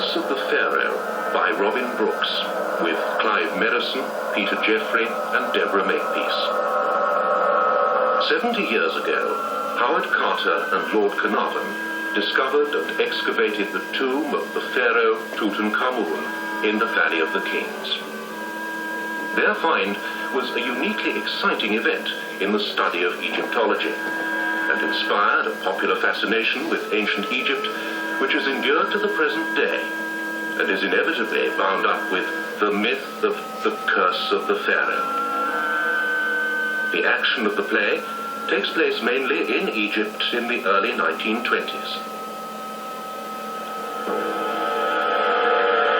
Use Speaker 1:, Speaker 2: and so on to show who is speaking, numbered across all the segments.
Speaker 1: Curse of the Pharaoh by Robin Brooks, with Clive Merrison, Peter Jeffrey and Deborah Makepeace. 70 years ago, Howard Carter and Lord Carnarvon discovered and excavated the tomb of the Pharaoh Tutankhamun in the Valley of the Kings. Their find was a uniquely exciting event in the study of Egyptology, and inspired a popular fascination with ancient Egypt, which has endured to the present day, and is inevitably bound up with the myth of the Curse of the Pharaoh. The action of the play takes place mainly in Egypt in the early 1920s.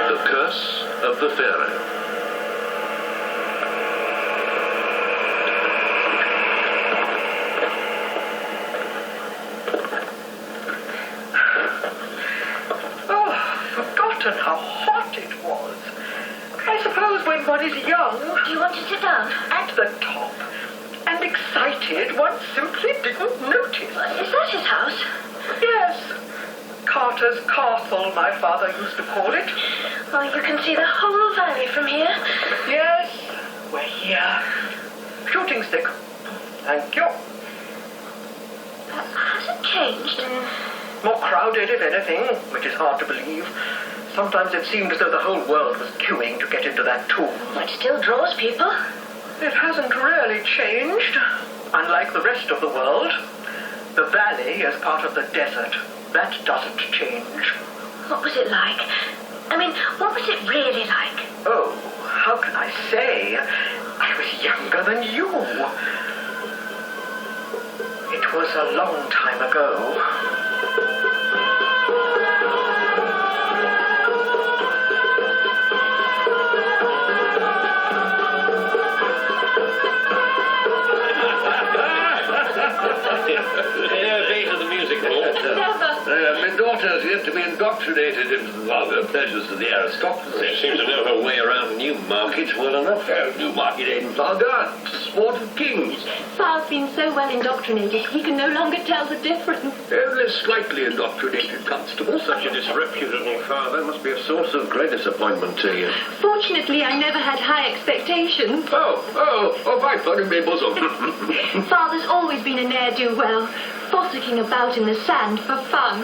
Speaker 1: The Curse of the Pharaoh.
Speaker 2: How hot it was. I suppose when one is young...
Speaker 3: Do you want to sit down?
Speaker 2: At the top. And excited, one simply didn't notice.
Speaker 3: Is that his house?
Speaker 2: Yes. Carter's Castle, my father used to call it.
Speaker 3: Oh, you can see the whole valley from here.
Speaker 2: Yes, we're here. Shooting stick. Thank you.
Speaker 3: Has it changed?
Speaker 2: More crowded, if anything, which is hard to believe. Sometimes it seemed as though the whole world was queuing to get into that tomb.
Speaker 3: It still draws people.
Speaker 2: It hasn't really changed. Unlike the rest of the world, the valley is part of the desert. That doesn't change.
Speaker 3: What was it like? I mean, what was it really like?
Speaker 2: Oh, how can I say? I was younger than you. It was a long time ago.
Speaker 4: My daughter's yet to be indoctrinated into the vulgar pleasures of the aristocracy.
Speaker 5: She seems to know her way around Newmarket well enough.
Speaker 4: Newmarket ain't vulgar. It's the sport of kings.
Speaker 6: Father's been so well indoctrinated, he can no longer tell the difference.
Speaker 4: Only slightly indoctrinated, Constable.
Speaker 5: Such a disreputable father must be a source of great disappointment to you.
Speaker 6: Fortunately, I never had high expectations.
Speaker 4: Oh, my funny me bosom.
Speaker 6: Father's always been a ne'er-do-well, fossicking about in the sand for fun.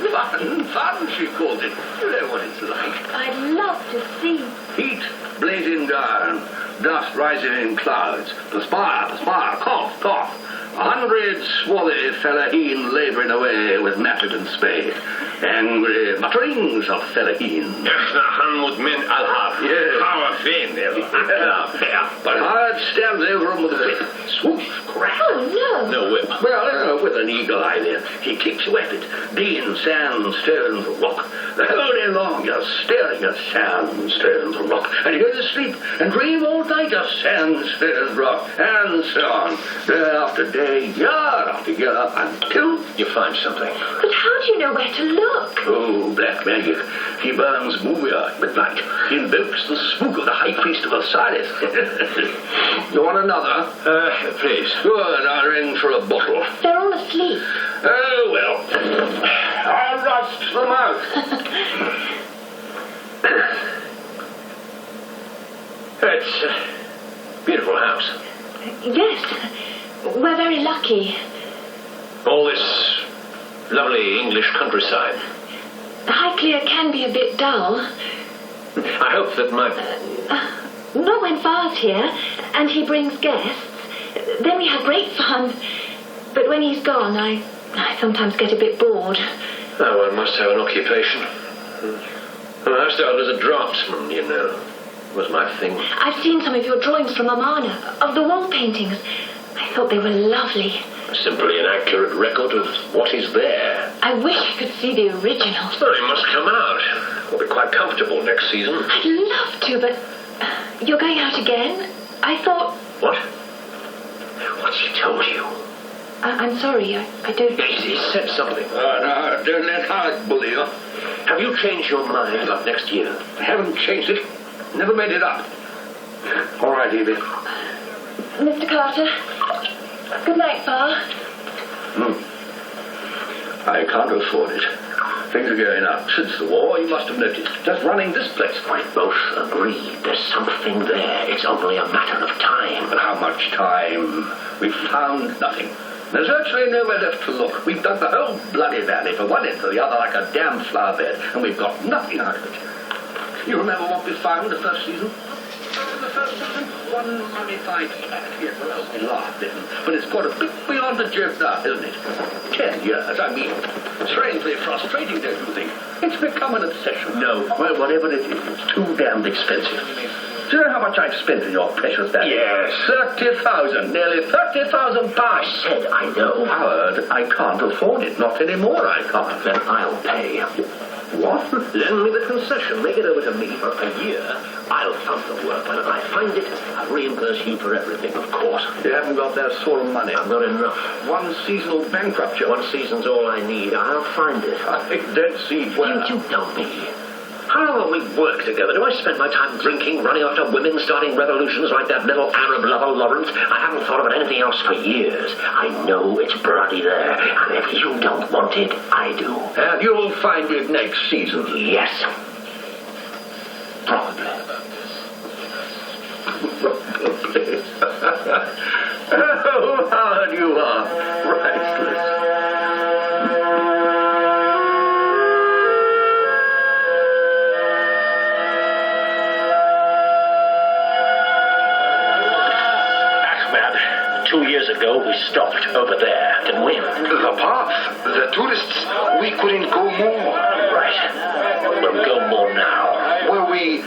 Speaker 4: Fun, she calls it. You know what it's like.
Speaker 6: I'd love to see.
Speaker 4: Heat blazing down, dust rising in clouds, perspire, cough. 100 swarthy fellaheen labouring away with mattock and spade. Angry mutterings of fellaheen.
Speaker 5: Min al-Haf.
Speaker 4: Yes.
Speaker 5: Our fin there.
Speaker 4: But Howard stabs over him with a whip. Swoosh, crack.
Speaker 6: Oh, no.
Speaker 5: No whip.
Speaker 4: Well, with an eagle eye there. He kicks you at it. Dean, sand, stones, rock. The whole day long you're staring at sand, stones, rock. And you go to sleep and dream all night of sand, stones, rock, and so on. Day after day, year after year, until
Speaker 5: you find something.
Speaker 6: But how do you know where to look?
Speaker 4: Oh, black magic. He burns Mumia at midnight. He invokes the spook of the high priest of Osiris. You want another?
Speaker 5: Please.
Speaker 4: Good, I'll ring for a bottle.
Speaker 6: They're all asleep.
Speaker 4: Oh, well. I'll rust them out.
Speaker 5: It's a beautiful house.
Speaker 6: Yes, we're very lucky.
Speaker 5: All this lovely English countryside.
Speaker 6: Highclere can be a bit dull.
Speaker 5: I hope that my...
Speaker 6: Not when Father's here, and he brings guests. Then we have great fun. But when he's gone, I sometimes get a bit bored.
Speaker 5: Oh, one must have an occupation. Well, I started as a draftsman, you know. Was my thing.
Speaker 6: I've seen some of your drawings from Amana, of the wall paintings. I thought they were lovely.
Speaker 5: Simply an accurate record of what is there.
Speaker 6: I wish I could see the original.
Speaker 5: Well, it must come out. We'll be quite comfortable next season.
Speaker 6: I'd love to, but you're going out again? I thought...
Speaker 5: What? What's he told you?
Speaker 6: I'm sorry, I don't...
Speaker 5: He said something.
Speaker 4: No, don't let Howard bully you.
Speaker 5: Have you changed your mind about next year?
Speaker 4: I haven't changed it. Never made it up. All right, Evie.
Speaker 6: Mr. Carter. Good night, Pa.
Speaker 4: I can't afford it. things are going up. Since the war, you must have noticed. Just running this place.
Speaker 5: We both agreed there's something there. It's only a matter of time.
Speaker 4: But how much time? We've found nothing. There's virtually nowhere left to look. We've dug the whole bloody valley from one end to the other like a damn flower bed, and we've got nothing out of it. You remember what we found the first season? The first season? One mummified cat. Yes, well, we laughed then. But it's got a bit beyond a joke now, isn't it? 10 years, I mean. Strangely frustrating, don't you think? It's become an obsession.
Speaker 5: No.
Speaker 4: Well, whatever it is, it's too damned expensive. Do you know how much I've spent in your precious valley?
Speaker 5: Yes.
Speaker 4: 30,000, nearly 30,000 pounds.
Speaker 5: I said I know.
Speaker 4: Howard, I can't afford it. Not anymore, I can't.
Speaker 5: Then I'll pay.
Speaker 4: What?
Speaker 5: Lend me the concession. Make it over to me for a year. I'll fund the work. And if I find it, I'll reimburse you for everything, of course.
Speaker 4: You haven't got that sort of money.
Speaker 5: I've got enough.
Speaker 4: One seasonal bankruptcy.
Speaker 5: One season's all I need. I'll find it.
Speaker 4: I don't see where...
Speaker 5: You know me. How long have we worked together? Do I spend my time drinking, running after women, starting revolutions like that little Arab lover Lawrence? I haven't thought of anything else for years. I know it's bloody there, and if you don't want it, I do.
Speaker 4: You'll find it next season.
Speaker 5: Yes.
Speaker 4: Probably. Oh, Howard, you are priceless.
Speaker 5: Ahmed, 2 years ago we stopped over there, didn't we?
Speaker 7: The path, the tourists, we couldn't go more.
Speaker 5: Right. We'll go more now.
Speaker 7: Were we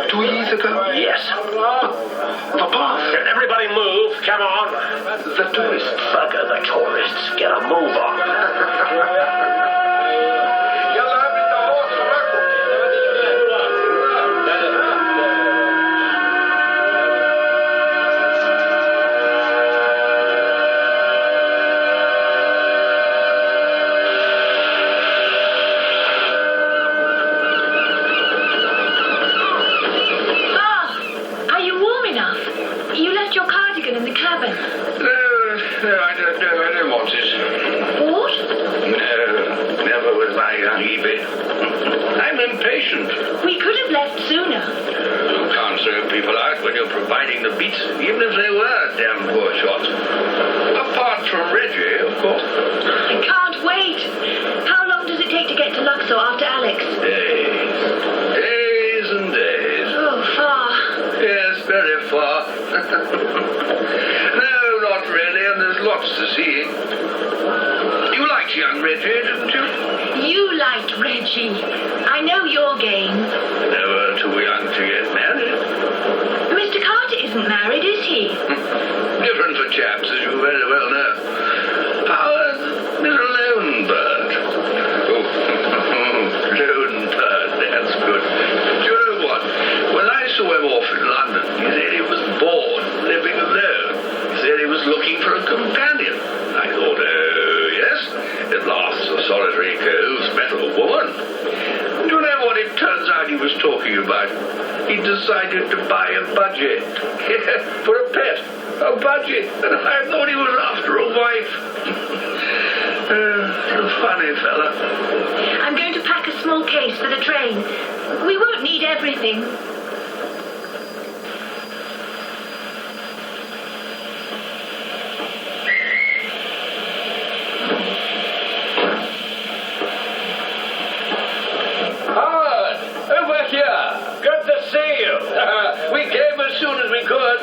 Speaker 7: 2 years ago?
Speaker 5: Yes.
Speaker 7: The path,
Speaker 5: Everybody move. Come on.
Speaker 7: the tourists.
Speaker 5: Bugger the tourists. Get a move on.
Speaker 6: Are you warm enough? You left your cardigan in the cabin.
Speaker 7: No, I don't want it.
Speaker 6: What?
Speaker 7: No, never with my young Evie. I'm impatient.
Speaker 6: We could have left sooner.
Speaker 7: You can't throw people out when you're providing the beats, even if they were damn poor shots. Apart from Reggie, of course.
Speaker 6: I can't wait. How long does it take to get to Luxor after Alex?
Speaker 7: Days and days.
Speaker 6: Oh, far.
Speaker 7: Yes, very far. No, not really, and there's lots to see. You liked young Reggie, didn't you?
Speaker 6: You liked Reggie. I know your game.
Speaker 7: Never too young to get married.
Speaker 6: Mr. Carter isn't married, is he?
Speaker 7: Different for chaps, as you very well know. Howard is a lone bird. Oh, lone bird, that's good. Do you know what? When I saw him off in London, he said he was bored, living alone. He said he was looking for a companion. I thought, oh, yes, at last the solitary cove's met a woman. Do you know what it turns out he was talking about? He decided to buy a budget. For a pet. A budget. And I thought he was after a wife. A funny fella.
Speaker 6: I'm going to pack a small case for the train. We won't need everything.
Speaker 4: Howard, over here. Good to see you. We came as soon as we could.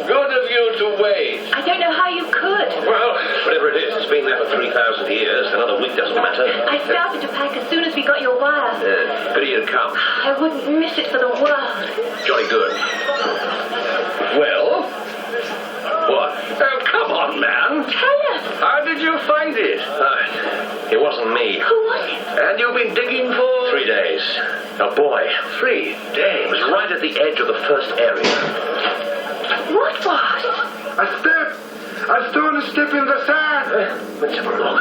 Speaker 4: Good of you to wait.
Speaker 6: I don't know how you could.
Speaker 5: Well, whatever it is, it's been there for 3,000 years. Another week doesn't matter.
Speaker 6: I started to pack as soon as we got your wire.
Speaker 5: Good of you to come.
Speaker 6: I wouldn't miss it for the world.
Speaker 5: Jolly good.
Speaker 4: Well?
Speaker 5: What?
Speaker 4: Oh, come on, man.
Speaker 6: Tell us.
Speaker 4: How did you find it?
Speaker 5: It wasn't me.
Speaker 6: Who was it?
Speaker 4: And you've been digging for...
Speaker 5: 3 days. A boy.
Speaker 4: 3
Speaker 5: It
Speaker 4: days.
Speaker 5: was right at the edge of the first area.
Speaker 6: What was?
Speaker 7: A step! A stone step in the sand!
Speaker 5: Let's have a look.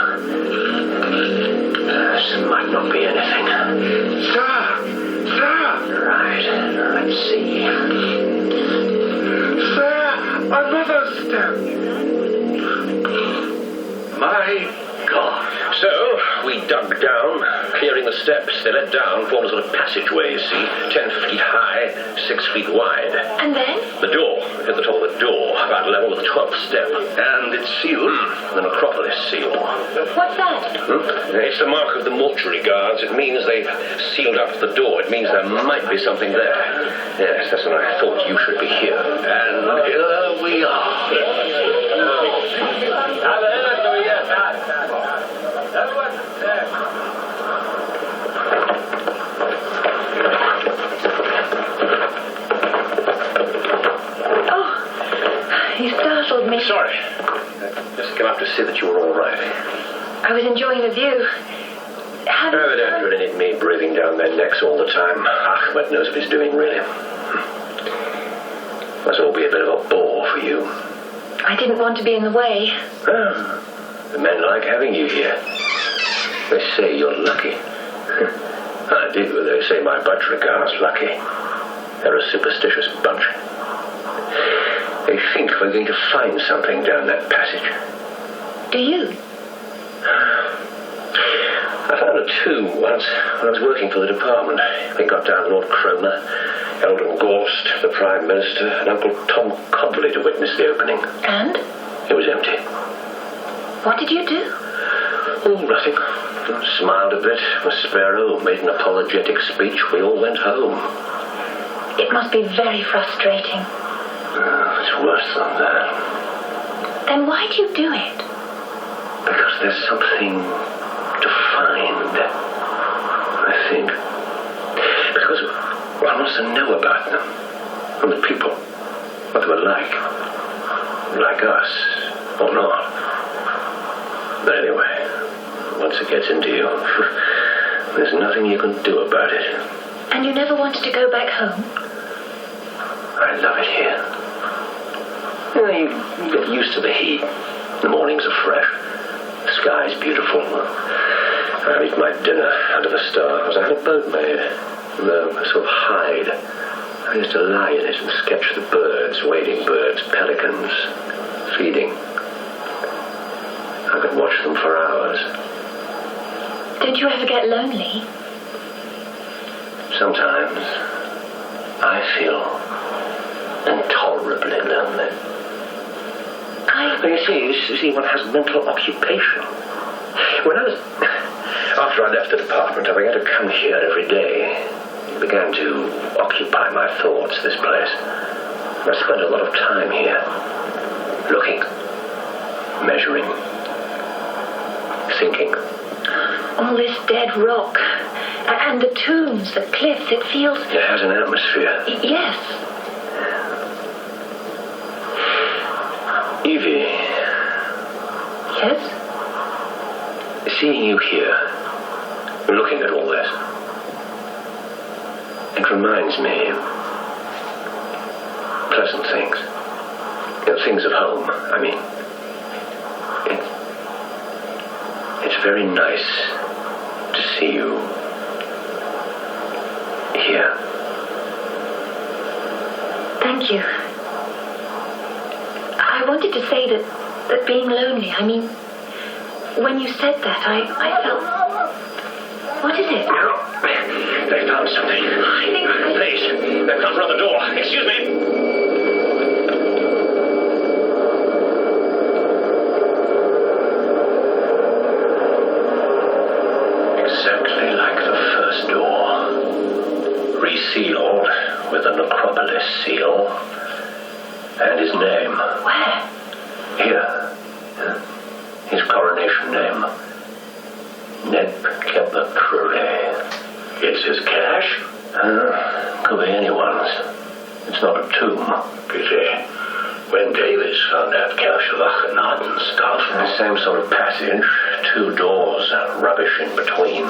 Speaker 5: This might not be anything.
Speaker 7: Sir!
Speaker 5: Right. Let's see.
Speaker 7: Sir! Another step!
Speaker 4: My God.
Speaker 5: So, We dug down, clearing the steps. They led down, formed a sort of passageway, you see, 10 feet high, 6 feet wide.
Speaker 6: And then?
Speaker 5: The door, at the top of the door, about level with the 12th step.
Speaker 7: And it's sealed?
Speaker 5: The necropolis seal.
Speaker 6: What's that?
Speaker 5: It's the mark of the mortuary guards. It means they've sealed up the door. It means there might be something there. Yes, that's when I thought you should be here.
Speaker 7: And here we are.
Speaker 6: You startled me.
Speaker 5: Sorry. Just came up to see that you were all right.
Speaker 6: I was enjoying the view.
Speaker 5: They don't really need me breathing down their necks all the time. Ahmed knows what he's doing, really. Must all be a bit of a bore for you.
Speaker 6: I didn't want to be in the way.
Speaker 5: Oh, the men like having you here. They say you're lucky. I do. They say my Budgerigars lucky. They're a superstitious bunch. They think we're going to find something down that passage.
Speaker 6: Do you?
Speaker 5: I found a tomb once when I was working for the department. We got down Lord Cromer, Eldon Gorst, the Prime Minister, and Uncle Tom Cobley to witness the opening.
Speaker 6: And?
Speaker 5: It was empty.
Speaker 6: What did you do?
Speaker 5: Oh, nothing. Smiled a bit. Miss Pharaoh made an apologetic speech. We all went home.
Speaker 6: It must be very frustrating.
Speaker 5: It's worse than that.
Speaker 6: Then why do you do it?
Speaker 5: Because there's something to find, I think. Because one wants to know about them. And the people. What they were like. Like us. Or not. But anyway, once it gets into you, there's nothing you can do about it.
Speaker 6: And you never wanted to go back home?
Speaker 5: I love it here. You get used to the heat. The mornings are fresh. The sky's beautiful. I eat my dinner under the stars. I had a boat made. A sort of hide. I used to lie in it and sketch the birds, wading birds, pelicans, feeding. I could watch them for hours.
Speaker 6: Don't you ever get lonely?
Speaker 5: Sometimes I feel intolerably lonely. You see, one has mental occupation. After I left the department, I began to come here every day. It began to occupy my thoughts, this place. I spent a lot of time here, looking, measuring, thinking.
Speaker 6: All this dead rock, and the tombs, the cliffs, it feels...
Speaker 5: It has an atmosphere.
Speaker 6: Yes.
Speaker 5: Evie.
Speaker 6: Yes?
Speaker 5: Seeing you here, looking at all this, it reminds me of pleasant things. Things of home, I mean. It's very nice to see you here.
Speaker 6: Thank you. I wanted to say that being lonely, I mean, when you said that, I felt... What is it?
Speaker 5: They found something.
Speaker 6: I think...
Speaker 5: Please, they've come from the door. Excuse me. Exactly like the first door. Resealed with the necropolis seal. And his name.
Speaker 6: Where?
Speaker 5: Here. His coronation name. Nebuchadnezzar. It's his cash? Could be anyone's. It's not a tomb. Pity. When Davis found that cash of Akhenaten's skull. The same sort of passage. 2 doors, rubbish in between.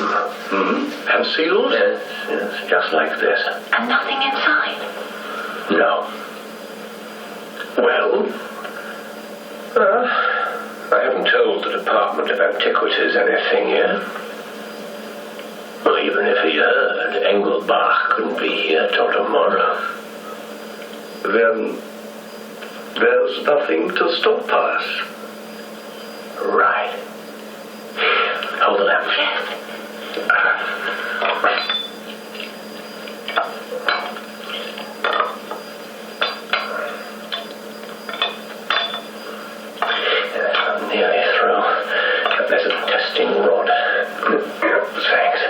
Speaker 5: And seals? Yes, just like this.
Speaker 6: And nothing inside?
Speaker 5: No. Well, I haven't told the Department of Antiquities anything yet. Well, even if he heard, Engelbach couldn't be here till tomorrow.
Speaker 7: Then there's nothing to stop us.
Speaker 5: Right. Hold the lamp. I'm nearly through. There's a testing rod. Thanks.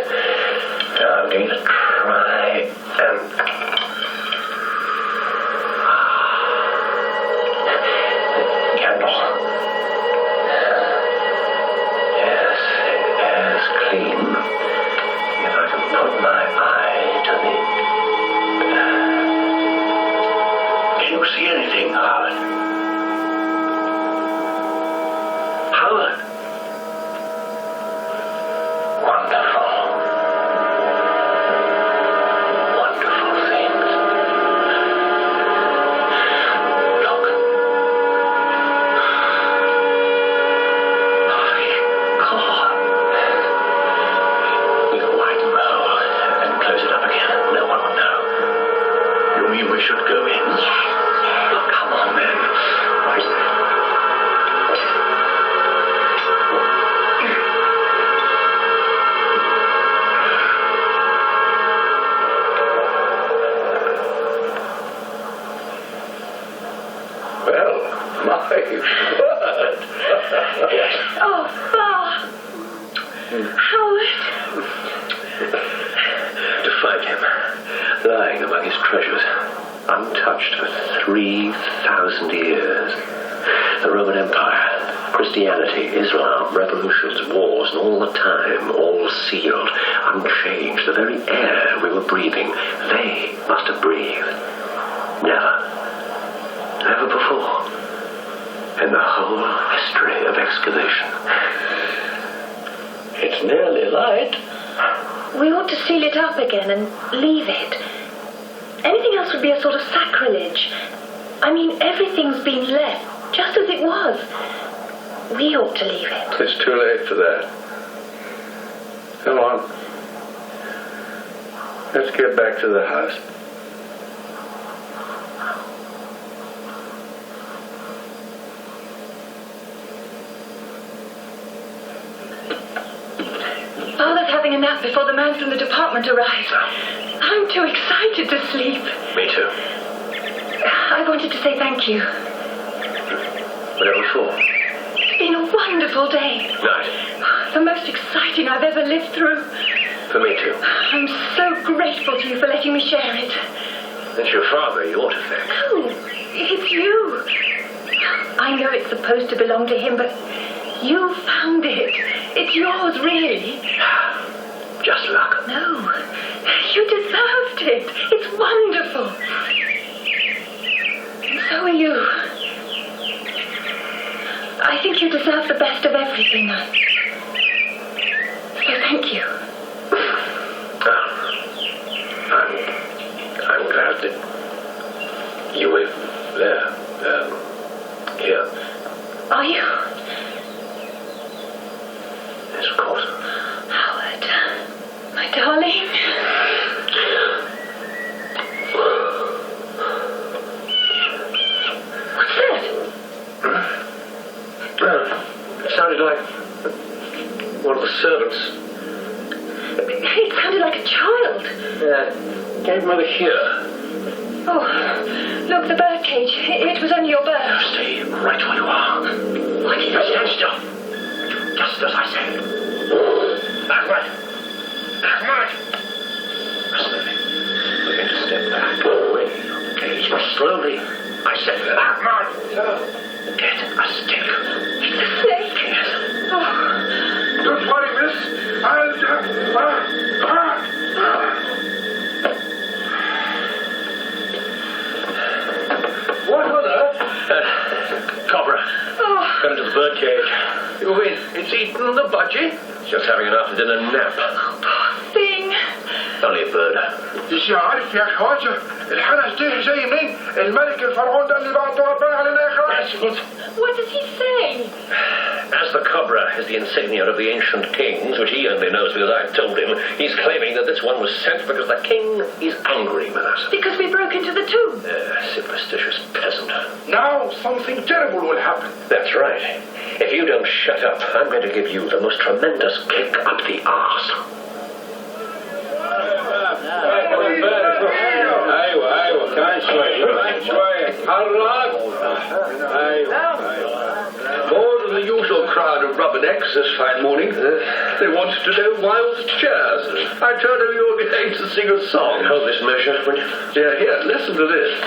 Speaker 5: Now I'm going to try and... Candle. Yes, it is clean. If I can put my eye to the... Can you see anything, Howard? Howard? Wonderful. Wonderful things. Look. My God. We'll widen the hole and close it up again. No one will know. You mean we should go in? Oh, come on, then.
Speaker 7: Well, my word.
Speaker 6: Oh, Howard.
Speaker 5: To find him, lying among his treasures, untouched for 3,000 years. The Roman Empire, Christianity, Islam, revolutions, wars, and all the time, all sealed, unchanged. The very air we were breathing, they must have breathed. Never before. In the whole history of excavation.
Speaker 7: It's nearly light.
Speaker 6: We ought to seal it up again and leave it. Anything else would be a sort of sacrilege. I mean, everything's been left just as it was. We ought to leave it.
Speaker 7: It's too late for that. Come on. Let's get back to the house.
Speaker 6: Father's having a nap before the man from the department arrives. I'm too excited to sleep.
Speaker 5: Me too.
Speaker 6: I wanted to say thank you.
Speaker 5: Whatever for?
Speaker 6: It's been a wonderful day.
Speaker 5: Night.
Speaker 6: The most exciting I've ever lived through.
Speaker 5: For me too.
Speaker 6: I'm so grateful to you for letting me share it.
Speaker 5: It's your father you ought to thank.
Speaker 6: No, it's you. I know it's supposed to belong to him, but you found it. It's yours, really.
Speaker 5: Just luck.
Speaker 6: No, you deserved it. It's wonderful. And so are you. I think you deserve the best of everything. So thank you.
Speaker 5: I'm glad that you were there. Here.
Speaker 6: Are you?
Speaker 5: Yes, of course.
Speaker 6: Howard, my darling. What's that?
Speaker 5: It sounded like one of the servants.
Speaker 6: It sounded like a child.
Speaker 5: Came over here.
Speaker 6: Oh, look, the birdcage. It was only your bird.
Speaker 5: Stay right where you are.
Speaker 6: What is
Speaker 5: Now
Speaker 6: it?
Speaker 5: stand still. Just as I say. Backward. Backward. Slowly. Begin to step back. Away from the cage. Slowly. I said backward. Get a stick.
Speaker 6: It's a snake.
Speaker 5: Yes.
Speaker 6: Oh,
Speaker 7: Don't worry, miss. What on earth?
Speaker 5: Cobra.
Speaker 6: oh,
Speaker 5: Come to the birdcage.
Speaker 7: You mean it's eaten the budgie?
Speaker 5: Just having an after-dinner nap.
Speaker 6: poor thing.
Speaker 5: Only a bird.
Speaker 7: يا عارف يا خواجه الحنش ده جاي منين؟ الملك الفرعون ده اللي بعته ربنا علينا يا خواجه.
Speaker 6: What does he say?
Speaker 5: As the cobra is the insignia of the ancient kings, which he only knows because I've told him, he's claiming that this one was sent because the king is angry, Manasseh.
Speaker 6: Because we broke into the tomb.
Speaker 5: Superstitious peasant.
Speaker 7: Now something terrible will happen.
Speaker 5: That's right. If you don't shut up, I'm going to give you the most tremendous kick up the arse.
Speaker 7: ايوه كمان شوية حرك. More than the usual crowd of rubbernecks this fine morning. They wanted to know why all the chairs. I told them you were going to sing a song.
Speaker 5: Hold this measure, will you?
Speaker 7: Yeah, here, listen to this.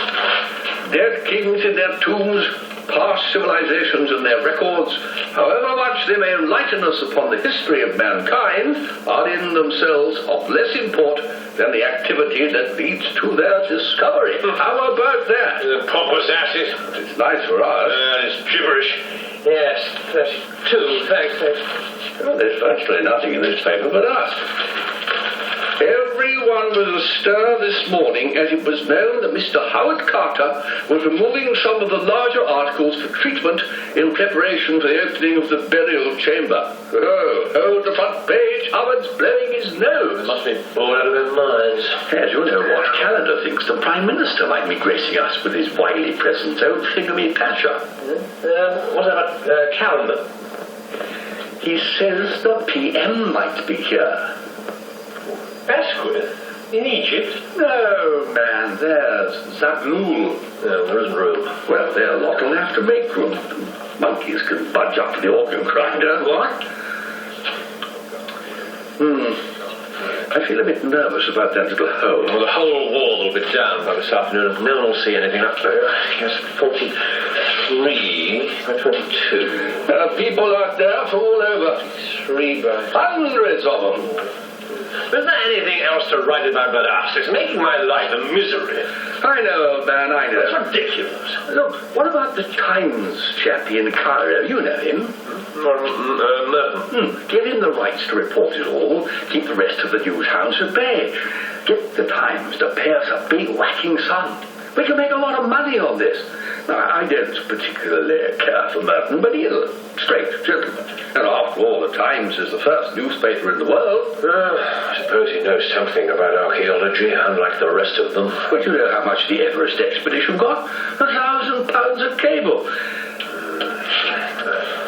Speaker 7: Dead kings in their tombs, past civilizations and their records, however much they may enlighten us upon the history of mankind, are in themselves of less import than the activity that leads to their discovery. How about that?
Speaker 5: Pompous asses.
Speaker 7: It's nice for us.
Speaker 5: It's gibberish. Yes, 32. Thanks.
Speaker 7: Well, there's virtually nothing in this paper but us. Everyone was astir this morning as it was known that Mr. Howard Carter was removing some of the larger articles for treatment in preparation for the opening of the burial chamber. Oh, hold the front page. Howard's blowing his nose.
Speaker 5: Must be bored out of their minds.
Speaker 4: As you know what Calendar thinks the Prime Minister might be gracing us with his wily presence, old thingamy patcher.
Speaker 5: What's that about Calendar?
Speaker 4: He says the PM might be here.
Speaker 5: Asquith? In Egypt?
Speaker 4: No, man, there's Zaghloul.
Speaker 5: No, there isn't room.
Speaker 4: Well, their lot will have to make room. Monkeys can budge up to the organ grinder. What? I feel a bit nervous about that little hole.
Speaker 5: Well, the whole wall will be down by this afternoon. No one will see anything up there. Yes, 43 by 22.
Speaker 7: There are people out there from all over.
Speaker 5: 3 by...
Speaker 7: Hundreds of them.
Speaker 5: Isn't there anything else to write about but us? It's making my life a misery.
Speaker 7: I know, old man, I know.
Speaker 5: It's ridiculous.
Speaker 4: Look, what about the Times chappie in Cairo? You know him.
Speaker 5: Merton.
Speaker 4: Give him the rights to report it all. Keep the rest of the news hounds at bay. Get the Times to pay us a big whacking sum. We can make a lot of money on this. Now, I don't particularly care for Merton, but he's a straight gentleman. And after all, the Times is the first newspaper in the world.
Speaker 5: I suppose he knows something about archaeology, unlike the rest of them.
Speaker 4: But you know how much the Everest expedition got? £1,000 of cable.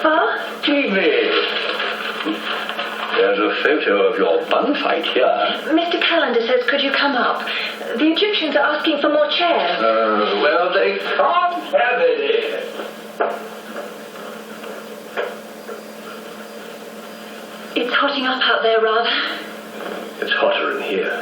Speaker 6: Pa?
Speaker 4: TV. There's a photo of your bun fight here.
Speaker 6: Mr. Calendar says, could you come up? The Egyptians are asking for more chairs.
Speaker 7: Well, they can't have any.
Speaker 6: It's hotting up out there, rather.
Speaker 5: It's hotter in here.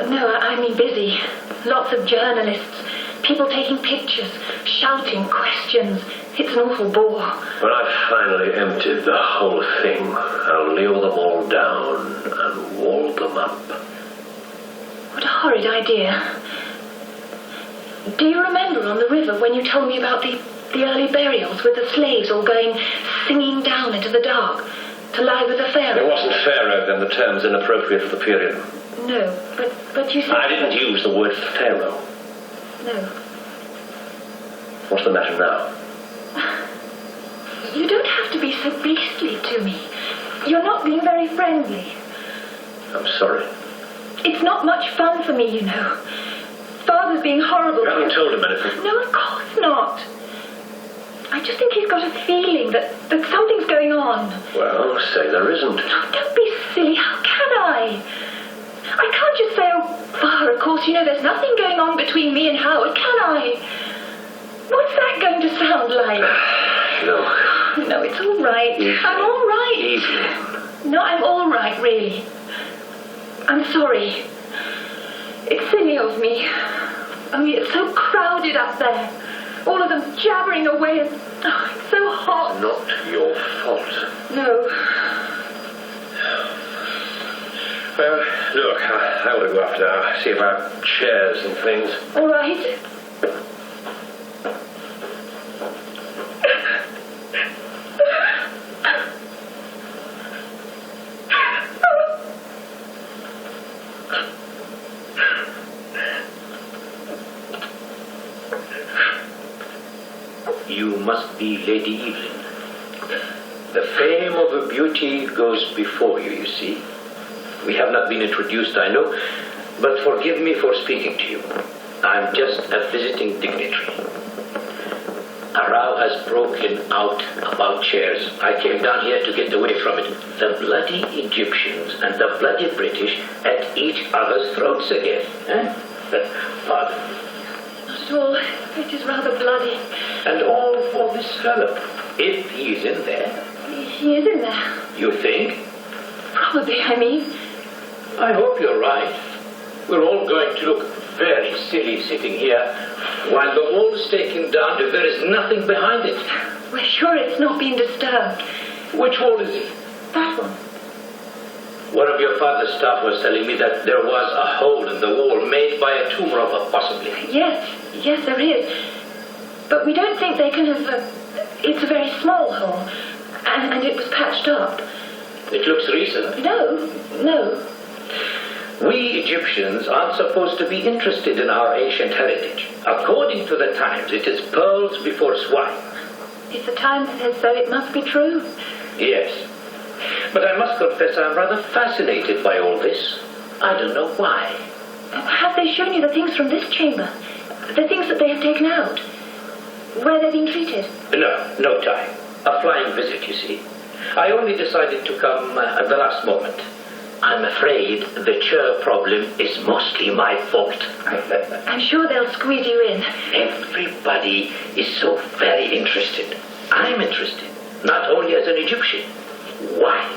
Speaker 6: No, I mean busy. Lots of journalists. People taking pictures, shouting questions. It's an awful bore.
Speaker 5: When I've finally emptied the whole thing, I'll lure them all down and wall them up.
Speaker 6: What a horrid idea. Do you remember on the river when you told me about the early burials with the slaves all going singing down into the dark to lie with the Pharaoh?
Speaker 5: It wasn't Pharaoh, then the term's inappropriate for the period.
Speaker 6: No, but you said...
Speaker 5: I didn't use the word Pharaoh.
Speaker 6: No.
Speaker 5: What's the matter now?
Speaker 6: You don't have to be so beastly to me. You're not being very friendly.
Speaker 5: I'm sorry.
Speaker 6: It's not much fun for me, you know. Father's being horrible.
Speaker 5: You haven't told him anything.
Speaker 6: No, of course not. I just think he's got a feeling that something's going on.
Speaker 5: Well, say there isn't.
Speaker 6: Oh, don't be silly. How can I? I can't just say, oh, Father, of course, you know there's nothing going on between me and Howard, can I? What's that going to sound like?
Speaker 5: Look.
Speaker 6: No, it's all right. I'm all right.
Speaker 5: Evelyn.
Speaker 6: No, I'm all right, really. I'm sorry. It's silly of me. Only it's so crowded up there. All of them jabbering away and... Oh, it's so hot.
Speaker 5: Not your fault.
Speaker 6: No.
Speaker 5: Well, look, I want to go up now, see about chairs and things.
Speaker 6: All right.
Speaker 8: You must be Lady Evelyn. The fame of her beauty goes before you, you see. We have not been introduced, I know, but forgive me for speaking to you. I'm just a visiting dignitary. A row has broken out about chairs. I came down here to get away from it. The bloody Egyptians and the bloody British at each other's throats again. Pardon.
Speaker 6: Not at all. It is rather bloody.
Speaker 8: And all for this fellow. If he's in there.
Speaker 6: He is in there.
Speaker 8: You think?
Speaker 6: Probably, I mean.
Speaker 8: I hope you're right. We're all going to look very silly sitting here while the wall's taken down if there is nothing behind it.
Speaker 6: We're sure it's not been disturbed.
Speaker 8: Which wall is it?
Speaker 6: That one.
Speaker 8: One of your father's staff was telling me that there was a hole in the wall made by a tomb robber, possibly.
Speaker 6: Yes, there is. But we don't think they can have... it's a very small hole. And it was patched up.
Speaker 8: It looks recent.
Speaker 6: No.
Speaker 8: We Egyptians aren't supposed to be interested in our ancient heritage. According to the Times, it is pearls before swine.
Speaker 6: If the Times says so, it must be true.
Speaker 8: Yes. But I must confess I'm rather fascinated by all this. I don't know why.
Speaker 6: Have they shown you the things from this chamber? The things that they have taken out? Where they're being treated?
Speaker 8: No time. A flying visit, you see. I only decided to come at the last moment. I'm afraid the chair problem is mostly my fault.
Speaker 6: I'm sure they'll squeeze you in.
Speaker 8: Everybody is so very interested. I'm interested, not only as an Egyptian. Why?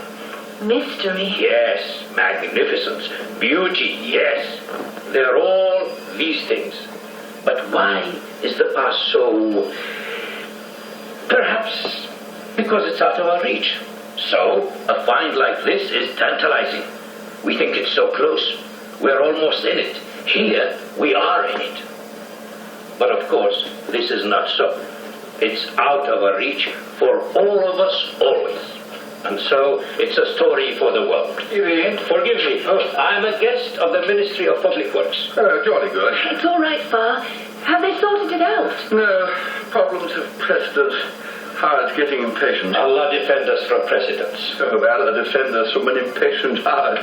Speaker 6: Mystery.
Speaker 8: Yes, magnificence, beauty, yes. They're all these things. But why is the past so... Perhaps because it's out of our reach. So, a find like this is tantalizing. We think it's so close. We're almost in it. Here, we are in it. But of course, this is not so. It's out of our reach for all of us, always. And so, it's a story for the world. Forgive me. I'm a guest of the Ministry of Public Works.
Speaker 7: Jolly good.
Speaker 6: It's all right, Fa. Have they sorted it out?
Speaker 7: No, problems of precedent. Howard's getting impatient.
Speaker 8: Allah defend us from precedents.
Speaker 7: Oh, Allah defend us from an impatient Howard.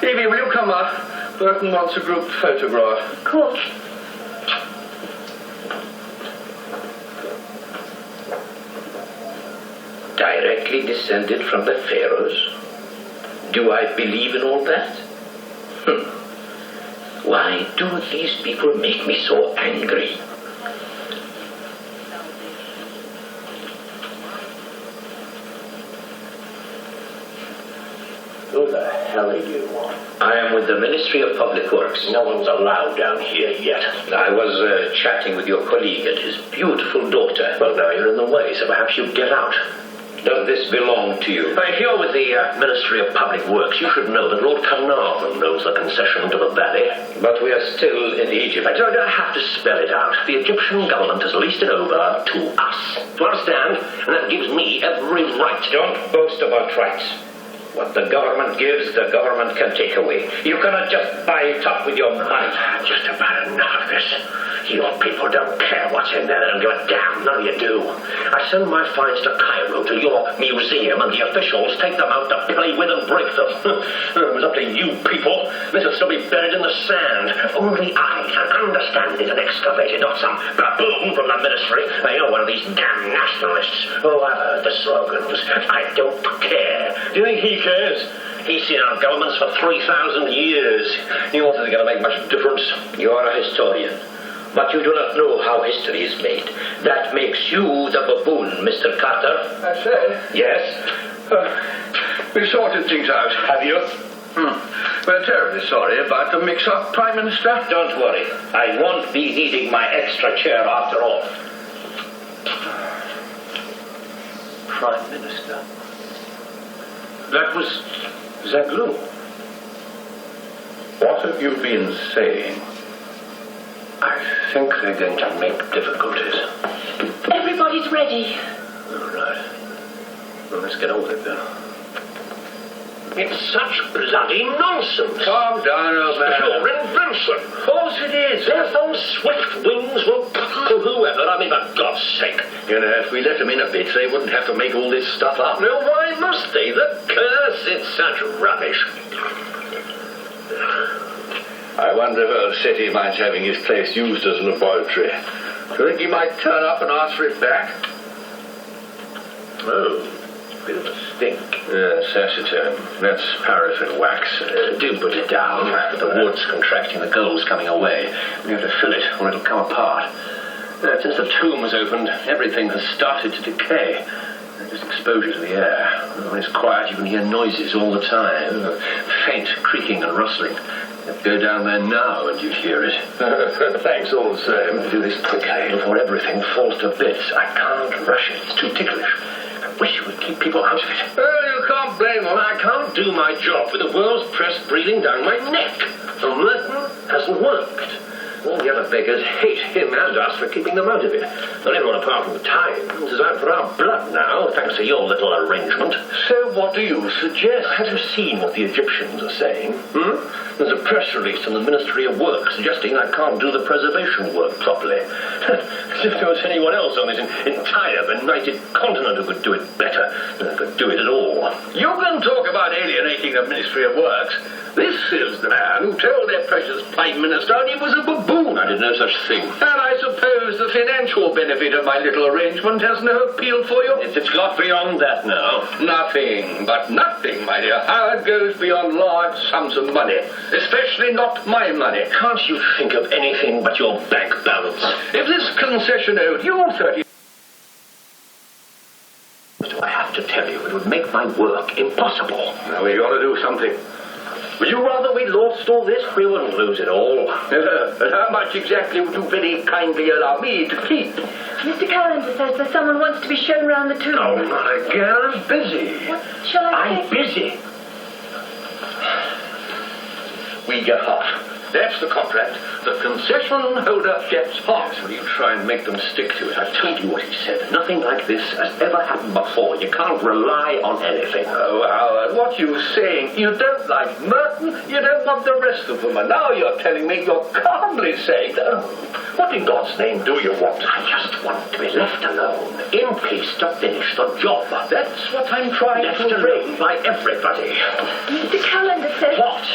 Speaker 7: Evie, will you come up? Burton wants a group photograph.
Speaker 6: Of course.
Speaker 8: Directly descended from the Pharaohs? Do I believe in all that? Why do these people make me so angry?
Speaker 5: Who the hell are you?
Speaker 8: I am with the Ministry of Public Works.
Speaker 5: No one's allowed down here yet.
Speaker 8: I was chatting with your colleague and his beautiful daughter.
Speaker 5: Well, now you're in the way, so perhaps you get out.
Speaker 8: Does this belong to you?
Speaker 5: If you're with the Ministry of Public Works, you should know that Lord Carnarvon knows the concession to the valley.
Speaker 8: But we are still in Egypt.
Speaker 5: I don't have to spell it out. The Egyptian government has leased it over to us. Do you understand? And that gives me every right.
Speaker 8: Don't boast about rights. What the government gives, the government can take away. You cannot just buy it up with your money.
Speaker 5: Just about enough of this. Your people don't care what's in there. They don't give a damn. None of you do. I send my finds to Cairo, to your museum, and the officials take them out to play with and break them. It was up to you people. This will still be buried in the sand. Only I can understand it and excavate it, not some baboon from the ministry. You're one of these damn nationalists. Oh, I've heard the slogans. I don't care. Do you think he cares? He's seen our governments for 3,000 years. He wasn't going to make much difference.
Speaker 8: You are a historian. But you do not know how history is made. That makes you the baboon, Mr. Carter.
Speaker 7: I say.
Speaker 8: Yes?
Speaker 7: We've sorted things out.
Speaker 8: Have you?
Speaker 7: We're terribly sorry about the mix-up, Prime Minister.
Speaker 8: Don't worry. I won't be needing my extra chair after all.
Speaker 5: Prime Minister. That was Zagloon.
Speaker 7: What have you been saying?
Speaker 5: I think they're going to make difficulties.
Speaker 6: Everybody's ready.
Speaker 5: All right. Well, let's get on with it then. It's such bloody nonsense.
Speaker 7: Calm down, old man.
Speaker 5: Your invention. Of course it is. If those swift wings will to whoever, I mean, for God's sake.
Speaker 7: You know, if we let them in a bit, they wouldn't have to make all this stuff up.
Speaker 5: No, why must they? The curse, it's such rubbish.
Speaker 7: I wonder if old Seti minds having his place used as a laboratory. Do you think he might turn up and ask for it back?
Speaker 5: Oh, bit of a stink.
Speaker 9: Yes, acetone. That's paraffin wax.
Speaker 5: Do put it down. The wood's contracting, the gold's coming away.
Speaker 9: We have to fill it or it'll come apart. Since the tomb was opened, everything has started to decay. Just exposure to the air. When it's quiet, you can hear noises all the time. Faint creaking and rustling. Go down there now and you'd hear it.
Speaker 5: Thanks all the same.
Speaker 9: Do this quickly before everything falls to bits. I can't rush it. It's too ticklish. I wish you would keep people out of it.
Speaker 7: Well, you can't blame them.
Speaker 5: I can't do my job with the world's press breathing down my neck. And Merton hasn't worked. All the other beggars hate him and us for keeping them out of it. Well, everyone apart from the Times is out for our blood now, thanks to your little arrangement.
Speaker 7: So what do you suggest?
Speaker 5: Have you seen what the Egyptians are saying? There's a press release from the Ministry of Work suggesting I can't do the preservation work properly. As if there was anyone else on this entire benighted continent who could do it better than could do it at all.
Speaker 7: You can talk about alienating the Ministry of Works. This is the man who told their precious Prime Minister he was a baboon.
Speaker 5: I did no such thing.
Speaker 7: And I suppose the financial benefit of my little arrangement has no appeal for you?
Speaker 5: It's got beyond that now.
Speaker 7: Nothing, but nothing, my dear. How it goes beyond large sums of money. Especially not my money.
Speaker 5: Can't you think of anything but your bank balance?
Speaker 7: If this concession owed you 30...
Speaker 5: Do I have to tell you, it would make my work impossible.
Speaker 7: Now we ought to do something.
Speaker 5: Would you rather we lost all this? We wouldn't lose it all.
Speaker 7: And how much exactly would you very kindly allow me to keep?
Speaker 6: Mr. Callender says that someone wants to be shown round the tomb.
Speaker 5: Oh, not again. I'm busy.
Speaker 6: What shall I
Speaker 5: I'm
Speaker 6: say?
Speaker 5: busy.
Speaker 7: We get half. That's the contract. The concession holder gets half.
Speaker 5: Will you try and make them stick to it? I've told you what he said. Nothing like this has ever happened before. You can't rely on anything.
Speaker 7: Oh, Howard, what you saying? You don't like Merton, you don't want the rest of them, and now you're telling me you're calmly saying,
Speaker 5: What in God's name do you want? I just want to be left alone, in peace to finish the job.
Speaker 7: That's what I'm trying
Speaker 5: Left
Speaker 7: to
Speaker 5: alone by everybody.
Speaker 6: Mr. Callender says
Speaker 5: What?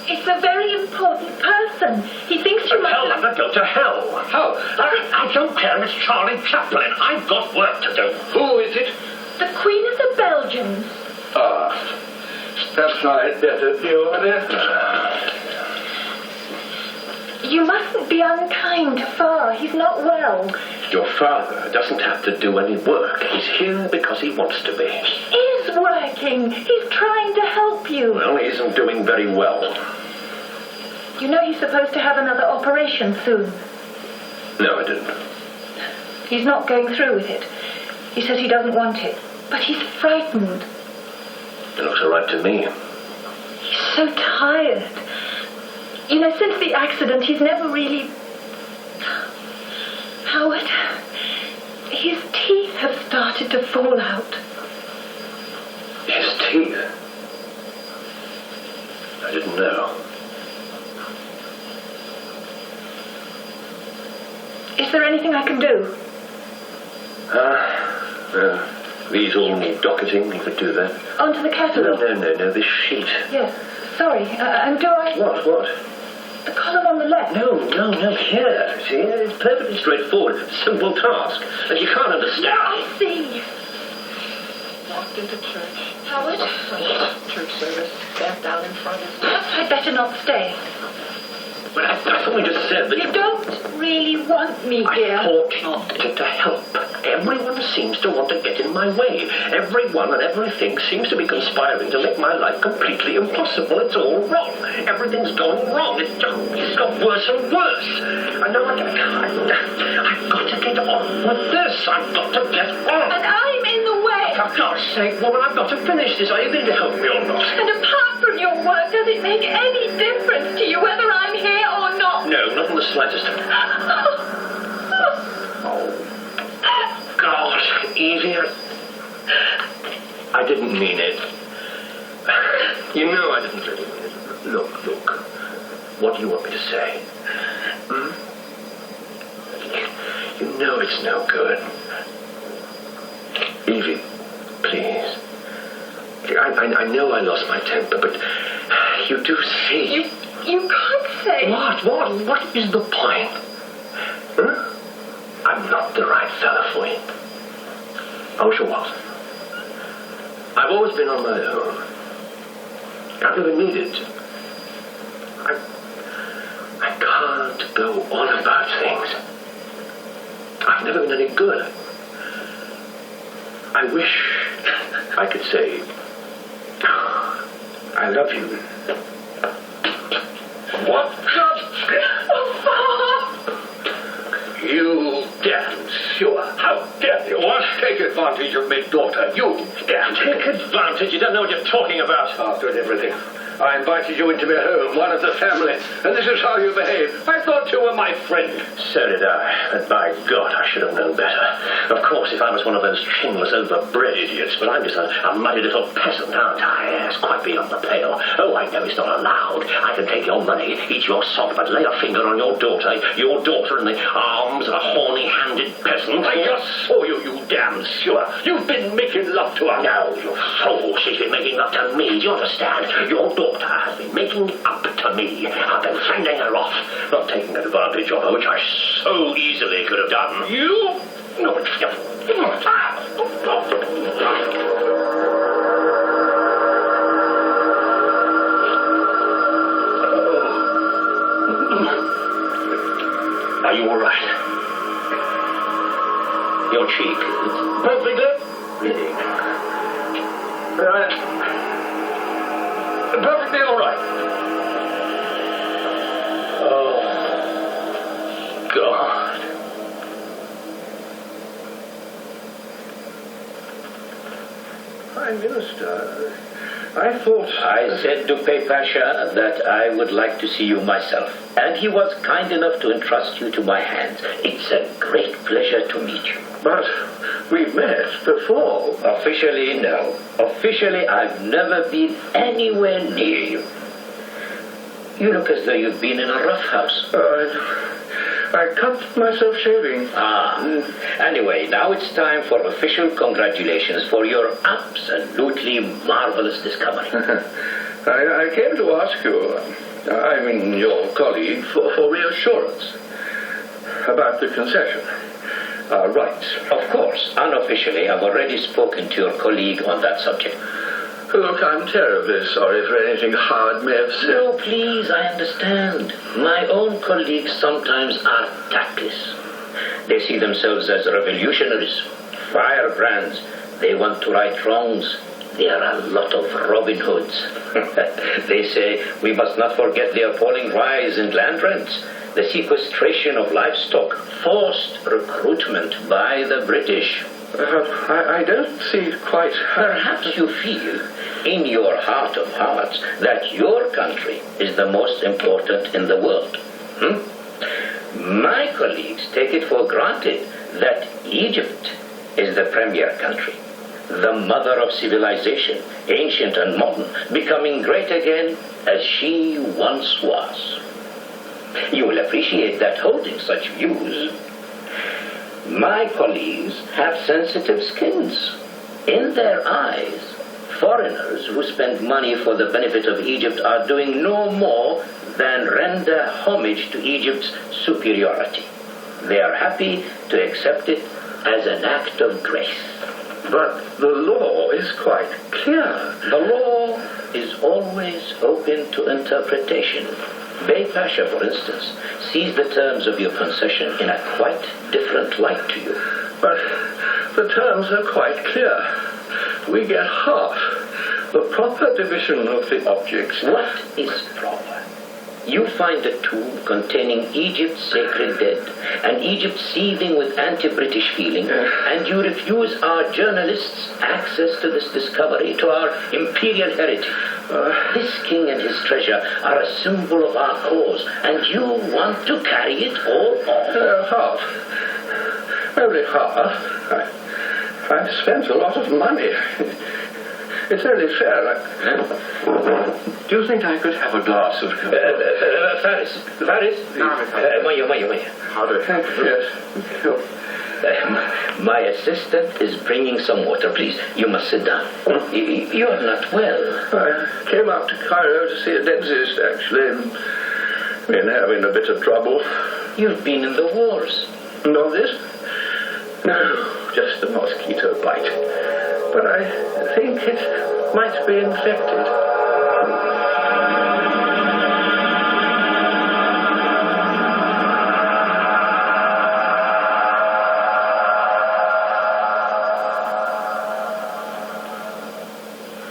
Speaker 6: it's a very important person. He thinks you
Speaker 5: Tell
Speaker 6: might...
Speaker 5: them to go to hell.
Speaker 7: How?
Speaker 5: I don't care if it's Charlie Chaplin. I've got work to do.
Speaker 7: Who is it?
Speaker 6: The Queen of the Belgians.
Speaker 7: Perhaps I'd better deal with it.
Speaker 6: You mustn't be unkind to Pharaoh. He's not well.
Speaker 5: Your father doesn't have to do any work. He's here because he wants to be.
Speaker 6: He is working. He's trying to help you.
Speaker 5: Well, he isn't doing very well.
Speaker 6: You know he's supposed to have another operation soon.
Speaker 5: No, I didn't.
Speaker 6: He's not going through with it. He says he doesn't want it. But he's frightened.
Speaker 5: It looks all right to me.
Speaker 6: He's so tired. You know, since the accident, he's never really... Howard, his teeth have started to fall out.
Speaker 5: His teeth? I didn't know.
Speaker 6: Is there anything I can do?
Speaker 5: These all need docketing. You could do that.
Speaker 6: Onto the catalogue?
Speaker 5: No, this sheet.
Speaker 6: Yes. Sorry. And do I...
Speaker 5: What?
Speaker 6: The column on the left.
Speaker 5: No, here. See, it's perfectly straightforward. It's a simple task. And you can't understand.
Speaker 6: Yeah, I see.
Speaker 2: Walked into church.
Speaker 6: Howard?
Speaker 2: Church service. Sat down in front of
Speaker 6: Perhaps I'd better not stay.
Speaker 5: But I thought we just said that
Speaker 6: You don't really want me here.
Speaker 5: I thought you wanted to help. Everyone seems to want to get in my way. Everyone and everything seems to be conspiring to make my life completely impossible. It's all wrong. Everything's going wrong. It's got worse and worse. I know I've got to get on with this. I've got to get on.
Speaker 6: And I'm in the way.
Speaker 5: For God's sake, woman, I've got to finish this. Are you going to help me or not?
Speaker 6: And apart from your work, does it make any difference to you whether I'm here or not?
Speaker 5: No, not in the slightest. Oh, God, Evie, I didn't mean it. You know I didn't really mean it. Look. What do you want me to say? You know it's no good. Evie, please. I know I lost my temper, but you do see.
Speaker 6: You can't say...
Speaker 5: What? What is the point?
Speaker 9: the right fella for you. I wish I was. I've always been on my own. I've never needed to. I can't go on about things. I've never been any good. I wish I could say, I love you.
Speaker 4: What the... You damn sure. How dare you want to take advantage of my daughter? You damn...
Speaker 9: Take advantage? You don't know what you're talking about.
Speaker 4: After everything, I invited you into my home, one of the family, and this is how you behave. I thought you were my friend.
Speaker 9: So did I, and by God, I should have known better. Of course, if I was one of those chinless, overbred idiots, but I'm just a muddy little peasant, aren't I? It's quite beyond the pale. Oh, I know it's not allowed. I can take your money, eat your salt, but lay a finger on your daughter in the arms of a horny-handed peasant.
Speaker 4: I just saw you, you damn sure. You've been making love to her.
Speaker 9: No, you fool. She's been making up to me. Do you understand? Your daughter has been making up to me. I've been fending her off, not taking advantage of her, which I so easily could have done.
Speaker 4: You?
Speaker 9: No, Are you all right? Your cheek?
Speaker 4: Perfectly.
Speaker 9: Really?
Speaker 4: Perfectly all right.
Speaker 9: Oh, God.
Speaker 4: Prime Minister, I thought...
Speaker 8: I said to Pei Pasha that I would like to see you myself, and he was kind enough to entrust you to my hands. It's a great pleasure to meet you.
Speaker 4: But we've met before.
Speaker 8: Officially, no. Officially, I've never been anywhere near you. You look as though you've been in a rough house.
Speaker 4: I cut myself shaving.
Speaker 8: Anyway, now it's time for official congratulations for your absolutely marvelous discovery.
Speaker 4: I came to ask you, I mean your colleague, for reassurance about the concession. Rights.
Speaker 8: Of course, unofficially, I've already spoken to your colleague on that subject.
Speaker 4: Look, I'm terribly sorry for anything Howard may have said.
Speaker 8: No, please, I understand. My own colleagues sometimes are tactless. They see themselves as revolutionaries, firebrands. They want to right wrongs. They are a lot of Robin Hoods. They say we must not forget the appalling rise in land rents, the sequestration of livestock, forced recruitment by the British.
Speaker 4: I don't see quite...
Speaker 8: Perhaps you feel, in your heart of hearts, that your country is the most important in the world. My colleagues take it for granted that Egypt is the premier country, the mother of civilization, ancient and modern, becoming great again as she once was. You will appreciate that holding such views, my colleagues have sensitive skins. In their eyes, foreigners who spend money for the benefit of Egypt are doing no more than render homage to Egypt's superiority. They are happy to accept it as an act of grace.
Speaker 4: But the law is quite clear.
Speaker 8: The law is always open to interpretation. Bey Pasha, for instance, sees the terms of your concession in a quite different light to you.
Speaker 4: But the terms are quite clear. We get half. The proper division of the objects.
Speaker 8: What is proper? You find a tomb containing Egypt's sacred dead, and Egypt seething with anti-British feeling, and you refuse our journalists access to this discovery, to our imperial heritage. This king and his treasure are a symbol of our cause, and you want to carry it all off.
Speaker 4: Half. Only half. I've spent a lot of money. It's only fair. Do you think I could have a glass of...
Speaker 8: Faris.
Speaker 4: How do you... Yes. Sure.
Speaker 8: My assistant is bringing some water. Please, you must sit down. You're not well.
Speaker 4: I came out to Cairo to see a dentist, actually. Been having a bit of trouble.
Speaker 8: You've been in the wars.
Speaker 4: Know this?
Speaker 8: No, just the mosquito bite. But I think it might be infected.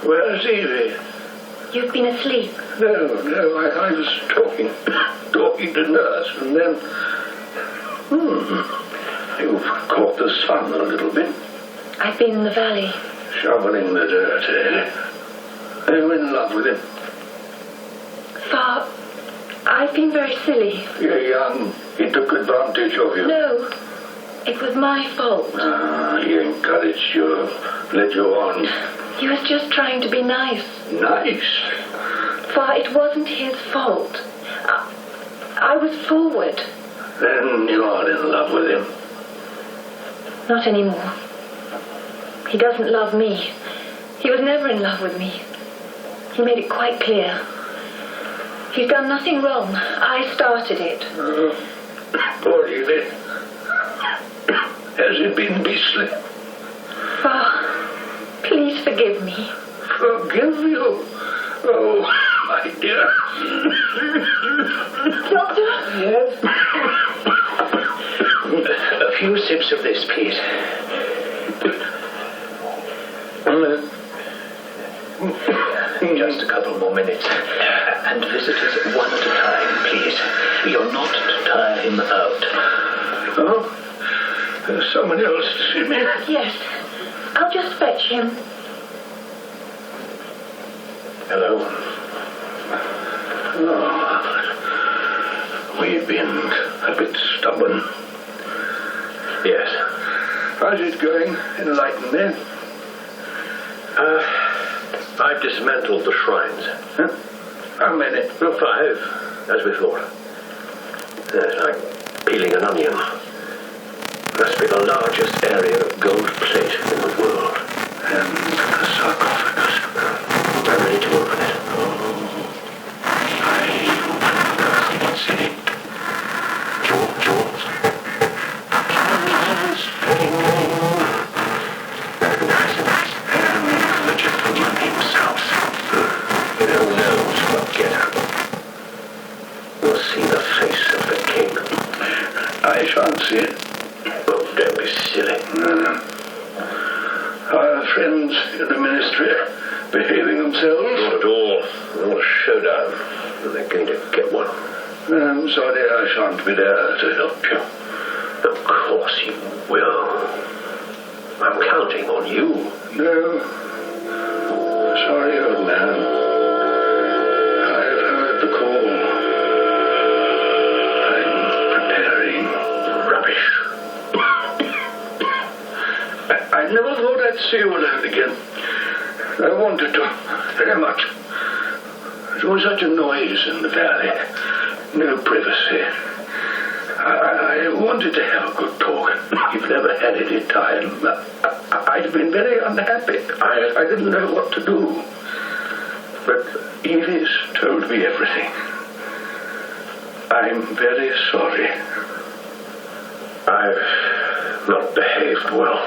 Speaker 4: Where's Evie?
Speaker 6: You've been asleep.
Speaker 4: No, I was talking to Nurse, and then... You've caught the sun a little bit.
Speaker 6: I've been in the valley.
Speaker 4: Shoveling the dirt, eh? Are you in love with him?
Speaker 6: Far, I've been very silly.
Speaker 4: You're young. He took advantage of you.
Speaker 6: No, it was my fault.
Speaker 4: He encouraged you, led you on.
Speaker 6: He was just trying to be nice.
Speaker 4: Nice?
Speaker 6: Far, it wasn't his fault. I was forward.
Speaker 4: Then you are in love with him.
Speaker 6: Not anymore. He doesn't love me. He was never in love with me. He made it quite clear. He's done nothing wrong. I started it.
Speaker 4: Poor Evie. Has it been beastly?
Speaker 6: Please forgive me.
Speaker 4: Forgive you? Oh, my dear.
Speaker 6: Doctor?
Speaker 8: Yes? A few sips of this, please. Just a couple more minutes. And visitors one at a time, please. You're not to tire him out.
Speaker 4: Oh? There's someone else to see me?
Speaker 6: Yes. I'll just fetch him.
Speaker 8: Hello?
Speaker 4: Oh, we've been a bit stubborn.
Speaker 8: Yes.
Speaker 4: How's it going? Enlighten me.
Speaker 9: I've dismantled the shrines.
Speaker 4: Huh? How many?
Speaker 9: Well, 5, as we thought. It's like peeling an onion. Must be the largest area of gold plate in the world.
Speaker 4: And the sarcophagus.
Speaker 9: I'm ready to open it.
Speaker 4: I shan't see it.
Speaker 9: Oh, don't be silly.
Speaker 4: Our friends in the ministry behaving themselves?
Speaker 9: Not at all. They're all a showdown. And they're going to get one.
Speaker 4: I'm sorry I shan't be there to help you.
Speaker 9: Of course you will. I'm counting on you.
Speaker 4: No. Sorry, old man. I've heard the call. I'm preparing.
Speaker 9: Rubbish.
Speaker 4: I never thought I'd see you alone again. I wanted to, very much. There was such a noise in the valley. No privacy. I wanted to have a good talk. You've never had any time. I've been very unhappy. I didn't know what to do. But Evie's told me everything. I'm very sorry.
Speaker 9: I've not behaved well.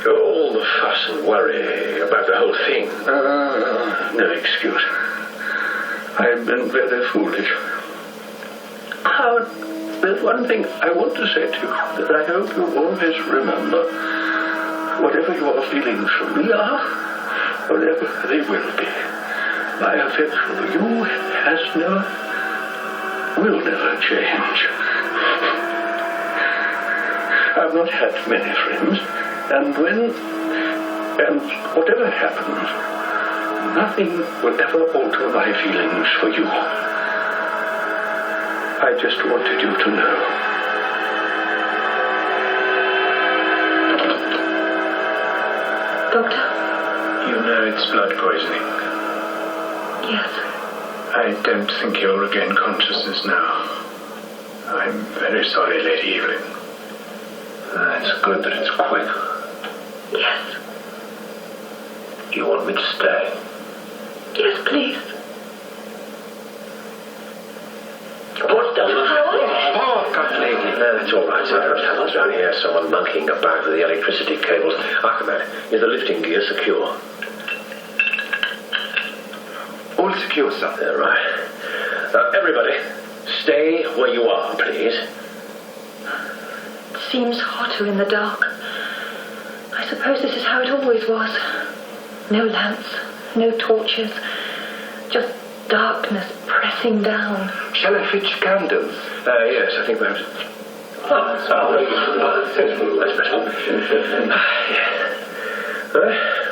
Speaker 9: All the fuss and worry about the whole thing.
Speaker 4: No excuse. I've been very foolish. Howard, there's one thing I want to say to you that I hope you always remember. Whatever your feelings for me are, whatever they will be, my affection for you will never change. I've not had many friends, and whatever happens, nothing will ever alter my feelings for you. I just wanted you to know.
Speaker 6: Doctor?
Speaker 10: You know it's blood poisoning.
Speaker 6: Yes.
Speaker 10: I don't think you'll regain consciousness now. I'm very sorry, Lady Evelyn. It's good that it's quick.
Speaker 6: Yes.
Speaker 9: Do you want me to stay?
Speaker 6: Yes, please.
Speaker 5: What's done?
Speaker 6: Howard?
Speaker 9: Oh, God, Lady Bird. It's all right. Something happens down here. Someone monkeying about with the electricity cables. Ahmed, is the lifting gear secure?
Speaker 10: All secure, sir.
Speaker 9: Right. Everybody, stay where you are, please.
Speaker 6: It seems hotter in the dark. I suppose this is how it always was. No lamps, no torches, just darkness pressing down.
Speaker 10: Shall I fetch candles?
Speaker 9: Yes, I think perhaps... That's better.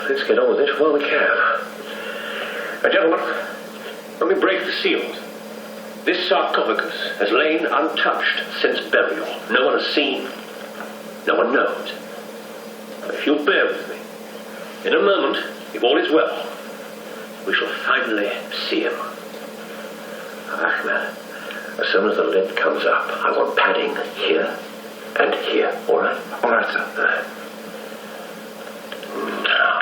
Speaker 9: Let's get on with it while we can. Gentlemen, let me break the seals. This sarcophagus has lain untouched since burial. No one has seen. No one knows. If you'll bear with me, in a moment, if all is well, we shall finally see him. Ahmed, as soon as the lid comes up, I want padding here and here, all right?
Speaker 10: All right, sir.
Speaker 9: Now.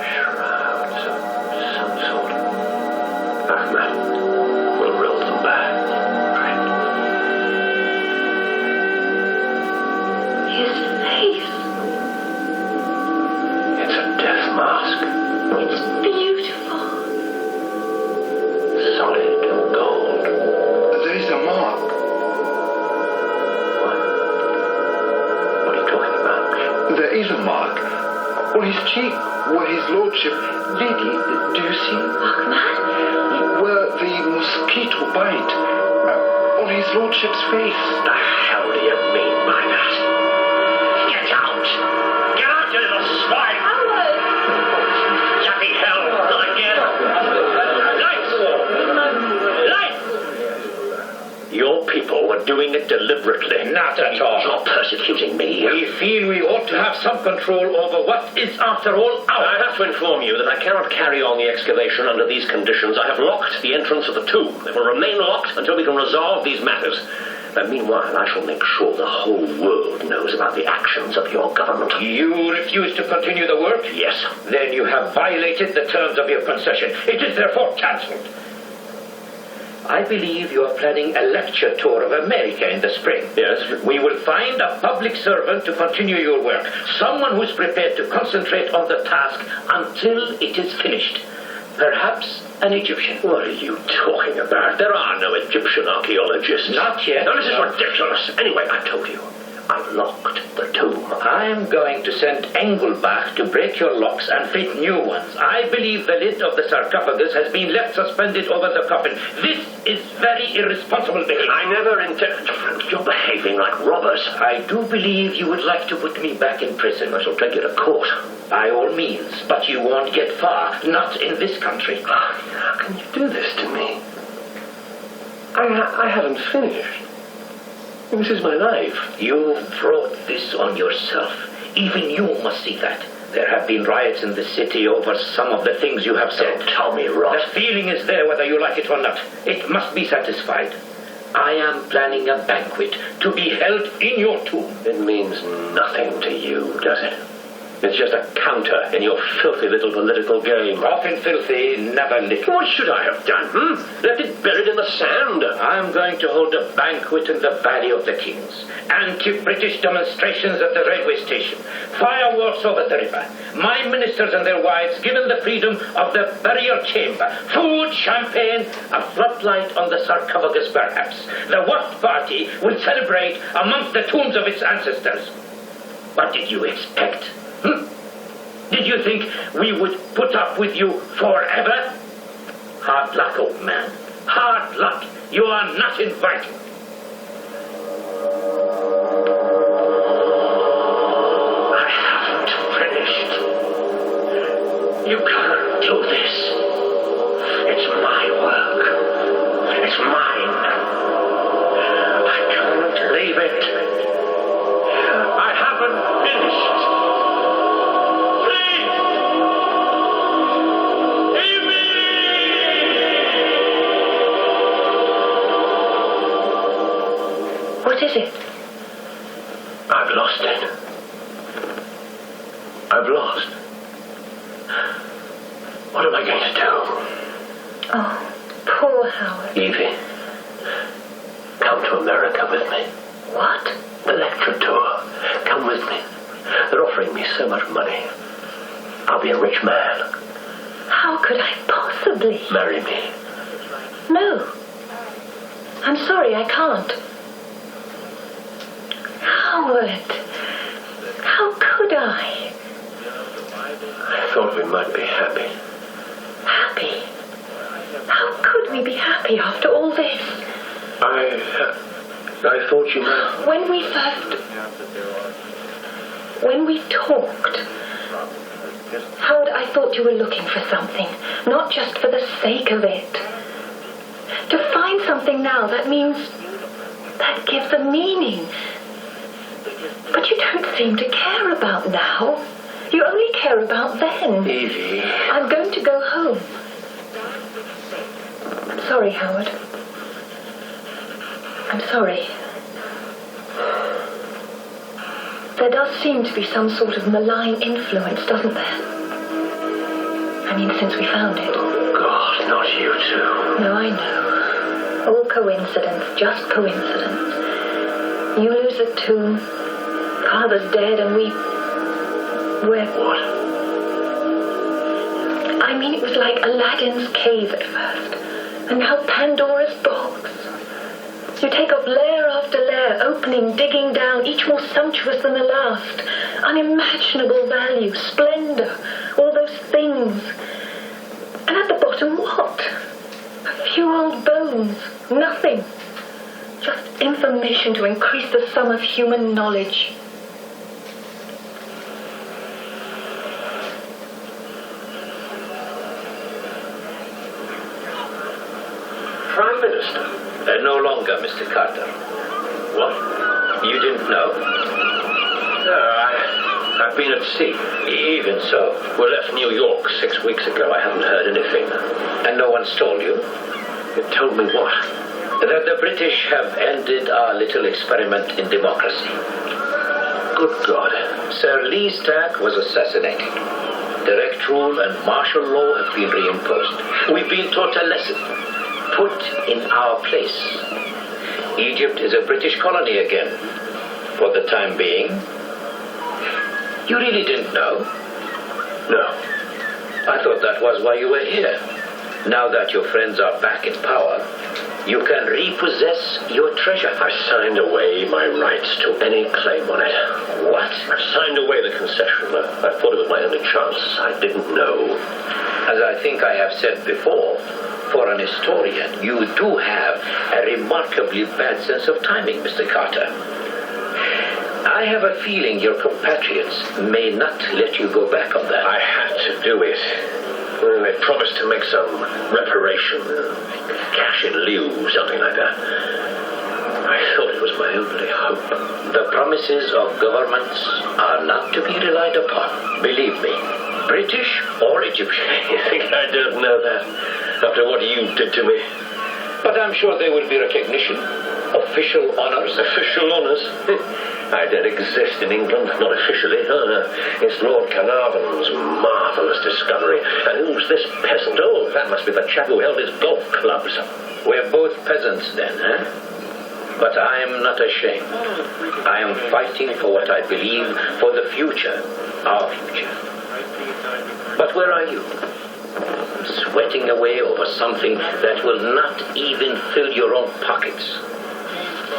Speaker 9: Shrouds of some sort. Ahmed, we'll roll them back. Right.
Speaker 6: His face.
Speaker 9: It's a death mask.
Speaker 6: It's beautiful.
Speaker 9: Solid gold.
Speaker 10: There is a mark.
Speaker 9: What are you talking about?
Speaker 10: There is a mark on his cheek where his lordship... Lady, do you see?
Speaker 6: Ahmed?
Speaker 10: Where the mosquito bite on his lordship's face.
Speaker 9: The hell do you mean by that? Get out! Get out, you little swine! Bloody hell! Not again! Lights! Lights! Your people were doing it deliberately.
Speaker 8: Not at all.
Speaker 9: You're persecuting me.
Speaker 8: We feel we ought to have some control over what is, after all,
Speaker 9: I
Speaker 8: ours.
Speaker 9: have to inform you that I cannot carry on the excavation under these conditions. I have locked the entrance of the tomb. It will remain locked until we can resolve these matters. But meanwhile, I shall make sure the whole world knows about the actions of your government.
Speaker 8: You refuse to continue the work?
Speaker 9: Yes.
Speaker 8: Then you have violated the terms of your concession. It is therefore cancelled. I believe you are planning a lecture tour of America in the spring.
Speaker 9: Yes.
Speaker 8: We will find a public servant to continue your work. Someone who's prepared to concentrate on the task until it is finished. Perhaps an Egyptian.
Speaker 9: What are you talking about? There are no Egyptian archaeologists.
Speaker 8: Not yet.
Speaker 9: No, this is ridiculous. Anyway, I told you. I've locked the tomb.
Speaker 8: I'm going to send Engelbach to break your locks and fit new ones. I believe the lid of the sarcophagus has been left suspended over the coffin. This is very irresponsible behavior.
Speaker 9: I never intended... You're behaving like robbers.
Speaker 8: I do believe you would like to put me back in prison.
Speaker 9: I shall take you to court.
Speaker 8: By all means, but you won't get far. Not in this country.
Speaker 9: How can you do this to me? I haven't finished. This is my life.
Speaker 8: You've brought this on yourself. Even you must see that. There have been riots in the city over some of the things you have said.
Speaker 9: Don't tell me, Ross.
Speaker 8: The feeling is there whether you like it or not. It must be satisfied. I am planning a banquet to be held in your tomb.
Speaker 9: It means nothing to you, does it? It's just a counter in your filthy little political game.
Speaker 8: Often filthy, never little.
Speaker 9: What should I have done, Left it buried in the sand?
Speaker 8: I'm going to hold a banquet in the Valley of the Kings. Anti-British demonstrations at the railway station. Fireworks over the river. My ministers and their wives given the freedom of the burial chamber. Food, champagne, a floodlight on the sarcophagus perhaps. The Watt party will celebrate amongst the tombs of its ancestors. What did you expect? Did you think we would put up with you forever? Hard luck, old man. Hard luck. You are not invited.
Speaker 9: I haven't finished. You can't do this. It's my work. It's mine. I can't leave it. I haven't finished.
Speaker 6: What is it?
Speaker 9: I've lost it. I've lost. What am I going to do?
Speaker 6: Oh, poor Howard.
Speaker 9: Evie, come to America with me.
Speaker 6: What?
Speaker 9: The lecture tour. Come with me. They're offering me so much money. I'll be a rich man.
Speaker 6: How could I possibly?
Speaker 9: Marry me.
Speaker 6: No. I'm sorry, I can't. Howard, how could I?
Speaker 9: I thought we might be happy.
Speaker 6: Happy? How could we be happy after all this?
Speaker 9: I thought you might...
Speaker 6: When we talked, Howard, I thought you were looking for something, not just for the sake of it. To find something now, that gives a meaning. But you don't seem to care about now. You only care about then.
Speaker 9: Evie.
Speaker 6: I'm going to go home. I'm sorry, Howard. I'm sorry. There does seem to be some sort of malign influence, doesn't there? I mean, since we found it.
Speaker 9: Oh, God, not you two.
Speaker 6: No, I know. All coincidence, just coincidence. You lose the tomb, Father's dead, and we're...
Speaker 9: What?
Speaker 6: I mean, it was like Aladdin's cave at first, and now Pandora's box. You take up layer after layer, opening, digging down, each more sumptuous than the last. Unimaginable value, splendor, all those things. And at the bottom, what? A few old bones, nothing. Just information to increase the sum of human knowledge.
Speaker 9: Prime Minister?
Speaker 8: No longer, Mr. Carter.
Speaker 9: What?
Speaker 8: You didn't know?
Speaker 9: No, I've been at sea.
Speaker 8: Even so.
Speaker 9: We left New York 6 weeks ago. I haven't heard anything.
Speaker 8: And no one's told you?
Speaker 9: It told me what?
Speaker 8: That the British have ended our little experiment in democracy.
Speaker 9: Good God.
Speaker 8: Sir Lee Stack was assassinated. Direct rule and martial law have been reimposed. We've been taught a lesson. Put in our place. Egypt is a British colony again. For the time being. You really didn't know?
Speaker 9: No.
Speaker 8: I thought that was why you were here. Now that your friends are back in power, you can repossess your treasure.
Speaker 9: I signed away my rights to any claim on it.
Speaker 8: What?
Speaker 9: I signed away the concession. I thought it was my only chance. I didn't know.
Speaker 8: As I think I have said before, for an historian, you do have a remarkably bad sense of timing, Mr. Carter. I have a feeling your compatriots may not let you go back on that.
Speaker 9: I had to do it. They promised to make some reparation, cash in lieu, something like that. I thought it was my only hope.
Speaker 8: The promises of governments are not to be relied upon, believe me, British or Egyptian.
Speaker 9: You think I don't know that? After what you did to me?
Speaker 8: But I'm sure there will be recognition, official honors.
Speaker 9: Official honors? I don't exist in England, not officially. It's Lord Carnarvon's marvellous discovery. And who's this peasant? Oh, that must be the chap who held his golf clubs.
Speaker 8: We're both peasants then, eh? But I am not ashamed. I am fighting for what I believe for the future, our future. But where are you? Sweating away over something that will not even fill your own pockets.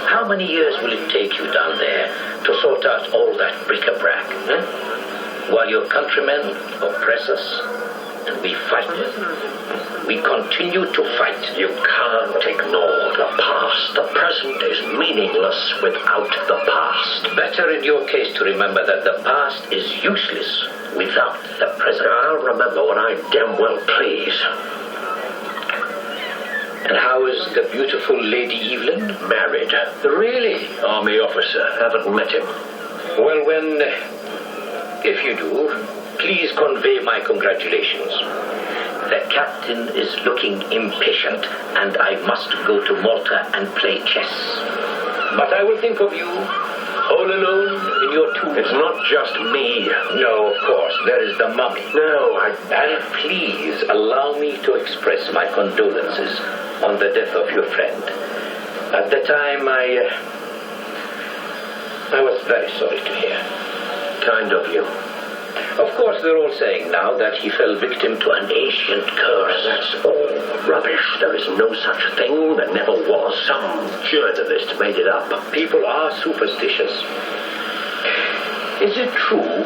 Speaker 8: How many years will it take you down there to sort out all that bric-a-brac, eh? While your countrymen oppress us and we fight. We continue to fight.
Speaker 9: You can't ignore the past. The present is meaningless without the past.
Speaker 8: Better in your case to remember that the past is useless without the present.
Speaker 9: I'll remember when I damn well please.
Speaker 8: And how is the beautiful Lady Evelyn?
Speaker 9: Married.
Speaker 8: Really?
Speaker 9: Army officer. Haven't met him.
Speaker 8: Well, if you do, please convey my congratulations. The captain is looking impatient, and I must go to Malta and play chess. But I will think of you All alone in your tomb?
Speaker 5: It's not just me.
Speaker 8: No, of course. There is the mummy.
Speaker 5: No,
Speaker 8: And please allow me to express my condolences on the death of your friend. At the time, I was very sorry to hear.
Speaker 5: Kind of you.
Speaker 8: Of course, they're all saying now that he fell victim to an ancient curse.
Speaker 5: That's all rubbish. There is no such thing. There never was. Some journalist made it up.
Speaker 8: People are superstitious. Is it true,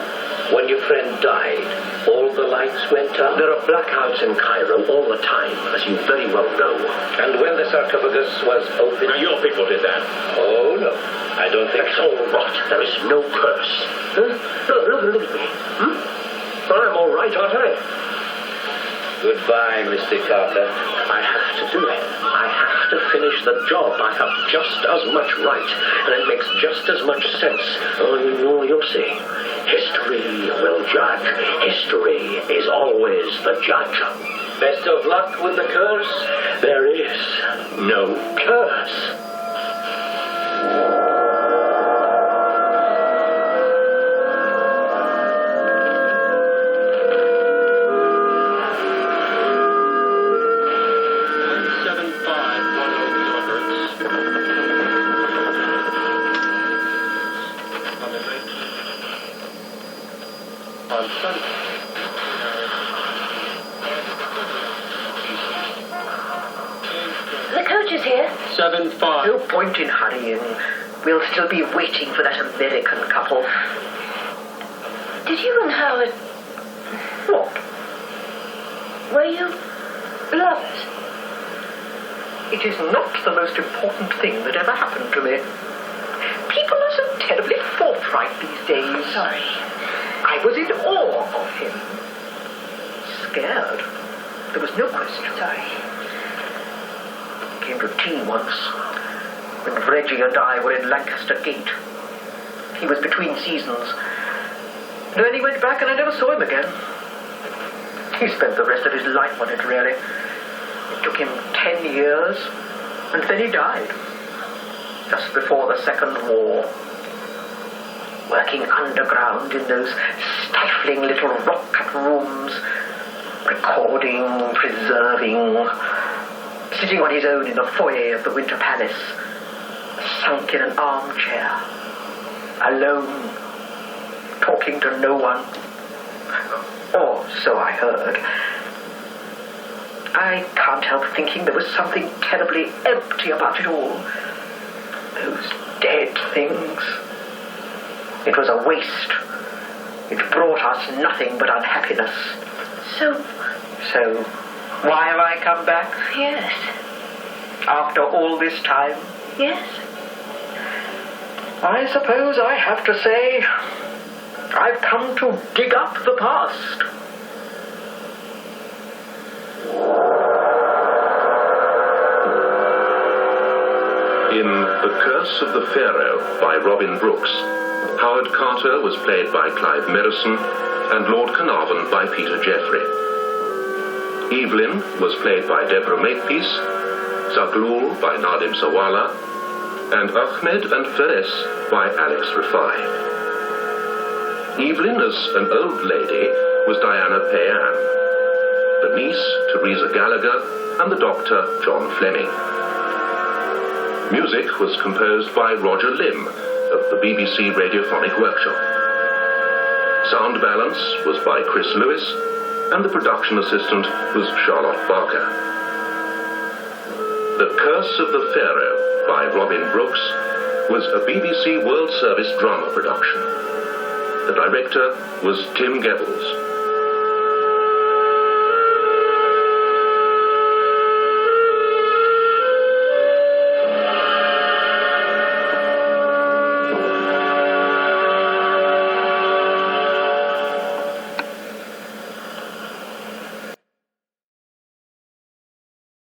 Speaker 8: when your friend died, all the lights went out?
Speaker 5: There are blackouts in Cairo all the time, as you very well know.
Speaker 8: And when the sarcophagus was opened?
Speaker 5: Now, your people did that.
Speaker 8: Oh, no. I don't think
Speaker 5: That's
Speaker 8: so.
Speaker 5: all rot. There is no curse. Look at me. I'm all right, aren't I?
Speaker 8: Goodbye, Mr. Carter.
Speaker 5: I have to do it. I have to finish the job. I have just as much right, and it makes just as much sense. Oh, you'll see. History will judge. History is always the judge.
Speaker 8: Best of luck with the curse.
Speaker 5: There is no curse.
Speaker 6: The coach is here.
Speaker 10: 7-5.
Speaker 2: No point in hurrying. We'll still be waiting for that American couple.
Speaker 6: Did you and Howard...
Speaker 2: What?
Speaker 6: Were you lovers?
Speaker 2: It is not the most important thing that ever happened to me. People are so terribly forthright these days.
Speaker 6: Sorry.
Speaker 2: I was in awe of him. Scared. There was no question.
Speaker 6: Sorry.
Speaker 2: Came to tea once, when Reggie and I were in Lancaster Gate. He was between seasons. Then he went back and I never saw him again. He spent the rest of his life on it, really. It took him 10 years, and then he died. Just before the Second War. Working underground in those stifling little rock-cut rooms. Recording, preserving. Sitting on his own in the foyer of the Winter Palace. Sunk in an armchair. Alone. Talking to no one. Or so I heard. I can't help thinking there was something terribly empty about it all. Those dead things. It was a waste. It brought us nothing but unhappiness.
Speaker 6: So,
Speaker 2: why have I come back?
Speaker 6: yes.
Speaker 2: After all this time?
Speaker 6: Yes.
Speaker 2: I suppose I have to say, I've come to dig up the past.
Speaker 1: In The Curse of the Pharaoh by Robin Brooks, Howard Carter was played by Clive Merrison and Lord Carnarvon by Peter Jeffrey. Evelyn was played by Deborah Makepeace, Zaghloul by Nadim Sawala, and Ahmed and Feres by Alex Rafai. Evelyn as an old lady was Diana Payan, the niece Teresa Gallagher, and the doctor John Fleming. Music was composed by Roger Limb of the BBC Radiophonic Workshop. Sound balance was by Chris Lewis, and the production assistant was Charlotte Barker. The Curse of the Pharaoh by Robin Brooks was a BBC World Service drama production. The director was Tim Gebels.